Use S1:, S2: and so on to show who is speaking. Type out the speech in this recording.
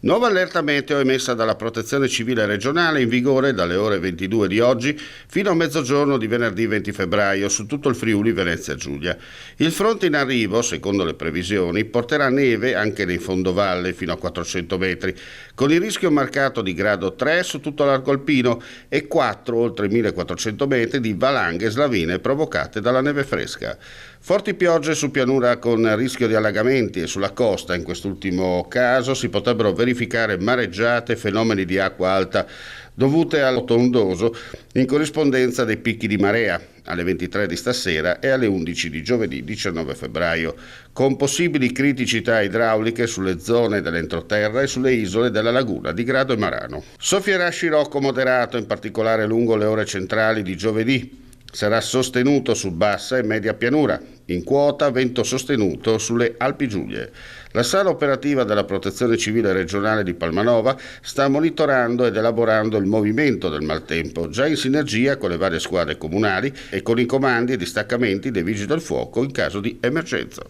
S1: Nuova allerta meteo emessa dalla Protezione Civile regionale in vigore dalle ore 22 di oggi fino a mezzogiorno di venerdì 20 febbraio su tutto il Friuli Venezia Giulia. Il fronte in arrivo, secondo le previsioni, porterà neve anche nei fondovalle fino a 400 metri, con il rischio marcato di grado 3 su tutto l'arco alpino e 4 oltre 1400 metri di valanghe slavine provocate dalla neve fresca. Forti piogge su pianura con rischio di allagamenti e sulla costa, in quest'ultimo caso si potrebbero verificare mareggiate e fenomeni di acqua alta dovute all'otto ondoso in corrispondenza dei picchi di marea alle 23 di stasera e alle 11 di giovedì 19 febbraio, con possibili criticità idrauliche sulle zone dell'entroterra e sulle isole della laguna di Grado e Marano. Soffierà scirocco moderato, in particolare lungo le ore centrali di giovedì. Sarà sostenuto su bassa e media pianura, in quota vento sostenuto sulle Alpi Giulie. La sala operativa della Protezione Civile regionale di Palmanova sta monitorando ed elaborando il movimento del maltempo, già in sinergia con le varie squadre comunali e con i comandi e distaccamenti dei Vigili del Fuoco in caso di emergenza.